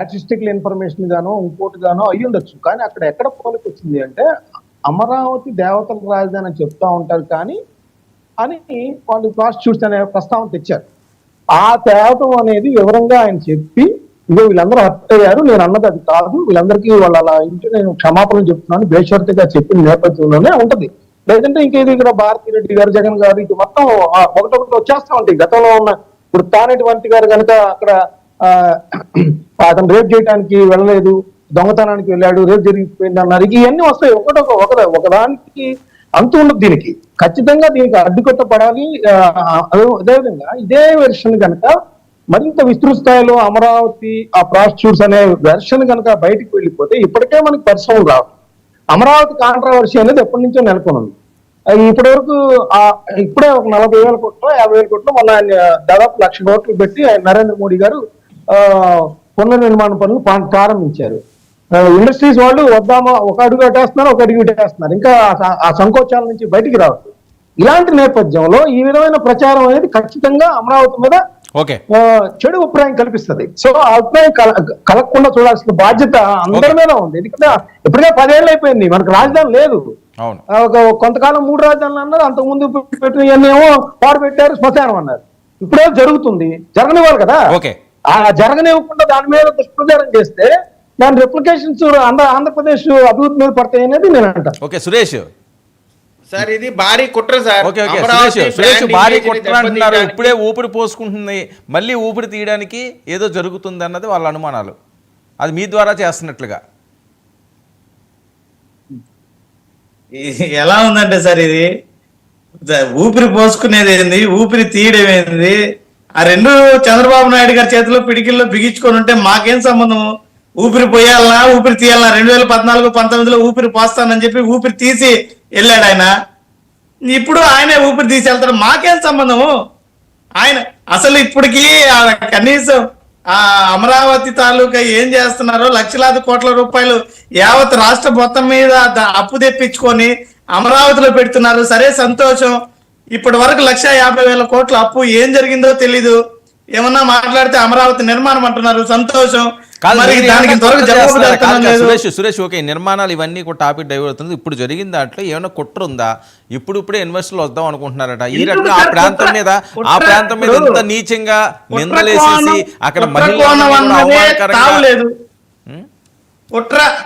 Statistical information గానో ఇంకోటి గానో అయ్యి ఉండొచ్చు. కానీ అక్కడ ఎక్కడ పోలిక వచ్చింది అంటే అమరావతి దేవతల రాజధాని అని చెప్తా ఉంటారు కానీ అని వాళ్ళు ప్రాస్టిట్యూట్స్ అనే ప్రస్తావన తెచ్చారు. ఆ తేవతం అనేది వివరంగా ఆయన చెప్పి ఇదో వీళ్ళందరూ హత్య అయ్యారు, నేను అన్నది అది కాదు, వీళ్ళందరికీ వాళ్ళు అలా ఇంటే నేను క్షమాపణ చెప్తున్నాను బేషరతుగా చెప్పిన నేపథ్యంలోనే ఉంటది. లేదంటే ఇంకేది ఇక్కడ భారతీ రెడ్డి గారు, జగన్ గారు ఇది మొత్తం ఒకటొకటి వచ్చేస్తా ఉంటాయి. గతంలో ఉన్న ఇప్పుడు తానేటి వంటి గారు కనుక అక్కడ అతను రేప్ చేయడానికి వెళ్ళలేదు, దొంగతనానికి వెళ్ళాడు, రేపు జరిగిపోయింది అన్నారు. ఇవన్నీ వస్తాయి ఒకదానికి అంతు ఉండదు. దీనికి ఖచ్చితంగా దీనికి అడ్డుకట్టపడాలి. అదేవిధంగా ఇదే వెర్షన్ కనుక మరింత విస్తృత స్థాయిలో అమరావతి ఆ ప్రాస్టిట్యూట్స్ అనే వెర్షన్ కనుక బయటకు వెళ్ళిపోతే ఇప్పటికే మనకి పరిశ్రమలు రావు. అమరావతి కాంట్రవర్సీ అనేది ఎప్పటి నుంచో నెలకొనుంది. ఇప్పటి వరకు ఇప్పుడే ఒక 40,000 కోట్లు 50,000 కోట్లు మొన్న దాదాపు 1,00,000 కోట్లు పెట్టి నరేంద్ర మోడీ గారు పునర్నిర్మాణ పనులు ప్రారంభించారు. ఇండస్ట్రీస్ వాళ్ళు వద్దామా ఒక అడుగు అటేస్తున్నారు, ఒక అడుగు ఇటేస్తున్నారు, ఇంకా ఆ సంకోచాల నుంచి బయటికి రావచ్చు. ఇలాంటి నేపథ్యంలో ఈ విధమైన ప్రచారం అనేది ఖచ్చితంగా అమరావతి మీద చెడు అభిప్రాయం కల్పిస్తుంది. సో ఆ అభిప్రాయం కలగకుండా చూడాల్సిన బాధ్యత అందరి మీద ఉంది. ఎందుకంటే ఇప్పటికే 10 ఏళ్ళు అయిపోయింది, మనకు రాజధాని లేదు. కొంతకాలం 3 రాజధానులు అన్నారు, అంతకుముందు పెట్టినవన్నేమో పాడు పెట్టారు, శ్మశానం అన్నారు. ఇప్పుడే జరుగుతుంది, జరగనివ్వాలి కదా. ఆ జరగనివ్వకుండా దాని మీద దుష్ప్రచారం చేస్తే దాని రిప్లికేషన్స్ ఆంధ్రప్రదేశ్ అభివృద్ధి మీద పడతాయి అనేది నేను అంటాను. సురేష్ సార్, ఇది భారీ కుట్ర సార్. సురేష్ భారీ కుట్ర అంటున్నారు. ఇప్పుడే ఊపిరి పోసుకుంటుంది, మళ్ళీ ఊపిరి తీయడానికి ఏదో జరుగుతుంది అన్నది వాళ్ళ అనుమానాలు. అది మీ ద్వారా చేస్తున్నట్లుగా ఎలా ఉందంటే సార్, ఇది ఊపిరి పోసుకునేది ఏంది, ఊపిరి తీయడం ఏంది? ఆ రెండు చంద్రబాబు నాయుడు గారి చేతిలో పిడికిల్లో బిగించుకొని ఉంటే మాకేం సంబంధం? ఊపిరి పోయాలనా ఊపిరి తీయాలనా? 2014-19లో ఊపిరి పోస్తానని చెప్పి ఊపిరి తీసి వెళ్ళాడు ఆయన. ఇప్పుడు ఆయనే ఊపిరి తీసి వెళ్తాడు, మాకేం సంబంధము? ఆయన అసలు ఇప్పటికీ కనీసం ఆ అమరావతి తాలూకా ఏం చేస్తున్నారో, లక్షలాది కోట్ల రూపాయలు యావత్ రాష్ట్ర మొత్తం మీద అప్పు తెప్పించుకొని అమరావతిలో పెడుతున్నారు. సరే, సంతోషం. ఇప్పటి వరకు 1,50,000 కోట్ల అప్పు ఏం జరిగిందో తెలీదు. ఏమన్నా మాట్లాడితే అమరావతి నిర్మాణం అంటున్నారు, సంతోషం. సురేష్ ఓకే, నిర్మాణాలు ఇవన్నీ కూడా టాపిక్ డైవర్ట్ అవుతుంది. ఇప్పుడు జరిగిన దాంట్లో ఏమైనా కుట్ర ఉందా? ఇప్పుడే ఇన్వెస్టర్లు వద్దాం అనుకుంటున్నారట. ఈ రకంగా ఆ ప్రాంతం మీద ఎంత నీచంగా నిందలేసేసి అక్కడ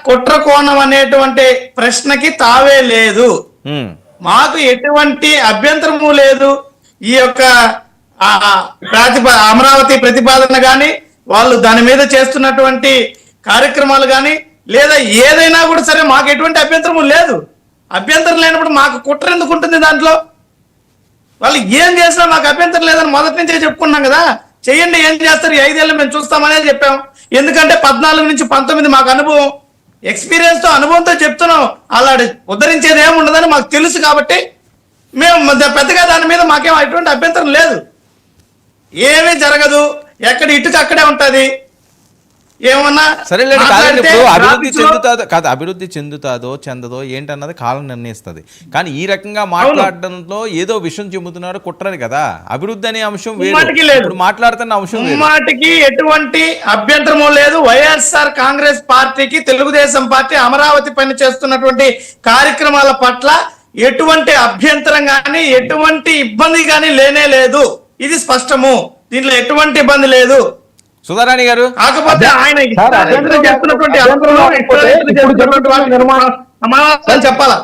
కుట్ర కోణం అనేటువంటి ప్రశ్నకి తావే లేదు. మాకు ఎటువంటి అభ్యంతరము లేదు. ఈ యొక్క అమరావతి ప్రతిపాదన గాని, వాళ్ళు దాని మీద చేస్తున్నటువంటి కార్యక్రమాలు కానీ, లేదా ఏదైనా కూడా సరే మాకు ఎటువంటి అభ్యంతరము లేదు. అభ్యంతరం లేనప్పుడు మాకు కుట్ర ఎందుకు ఉంటుంది? దాంట్లో వాళ్ళు ఏం చేసినా మాకు అభ్యంతరం లేదని మొదటి నుంచే చెప్పుకున్నాం కదా. చెయ్యండి, ఏం చేస్తారు, 5 ఏళ్ళు మేము చూస్తామనే చెప్పాం. ఎందుకంటే 14 నుంచి 19 మాకు అనుభవం, ఎక్స్పీరియన్స్ తో అనుభవంతో చెప్తున్నాం. అలా ఉద్ధరించేది ఏమి ఉండదని మాకు తెలుసు కాబట్టి మేము పెద్దగా దాని మీద మాకేం ఎటువంటి అభ్యంతరం లేదు. ఏమీ జరగదు, ఎక్కడ ఇటుక అక్కడే ఉంటది. ఏమన్నా సరేలేండి, అభివృద్ధి చెందుతాదో చెందదో ఏంటన్నది కాలం నిర్ణయిస్తుంది. కానీ ఈ రకంగా మాట్లాడడంలో ఏదో విషయం చెబుతున్నారు, కుట్రని కదా. అభివృద్ధి అనే అంశం వేరు, మాట్లాడుతున్న అంశం మాటికి ఎటువంటి అభ్యంతరము లేదు. వైఎస్ఆర్ కాంగ్రెస్ పార్టీకి, తెలుగుదేశం పార్టీ అమరావతి పైన చేస్తున్నటువంటి కార్యక్రమాల పట్ల ఎటువంటి అభ్యంతరం కానీ, ఎటువంటి ఇబ్బంది కానీ లేనే లేదు. ఇది స్పష్టము, దీంట్లో ఎటువంటి ఇబ్బంది లేదు. సుధారాణి గారు, కాకపోతే ఆయన చెప్పాలా?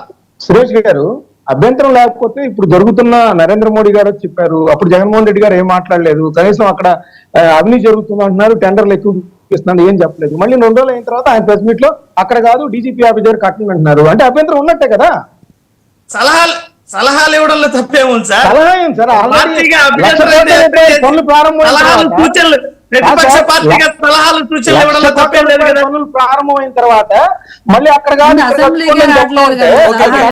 సురేష్ గారు, అభ్యంతరం లేకపోతే ఇప్పుడు జరుగుతున్న నరేంద్ర మోడీ గారు చెప్పారు, అప్పుడు జగన్మోహన్ రెడ్డి గారు ఏం మాట్లాడలేదు. కనీసం అక్కడ అవినీతి జరుగుతుంది అంటున్నారు, టెండర్లు ఎక్కువ ఇస్తున్నారు, ఏం చెప్పలేదు. మళ్ళీ 2 రోజులు అయిన తర్వాత ఆయన ప్రెస్ మీట్ లో అక్కడ కాదు డీజీపీ ఆఫీస్ దగ్గర కట్టండి అంటున్నారు. అంటే అభ్యంతరం ఉన్నట్టే కదా. సలహాలు ఇవ్వడంలో తప్పేముంది సార్? ప్రారంభమైన తర్వాత మళ్ళీ అక్కడ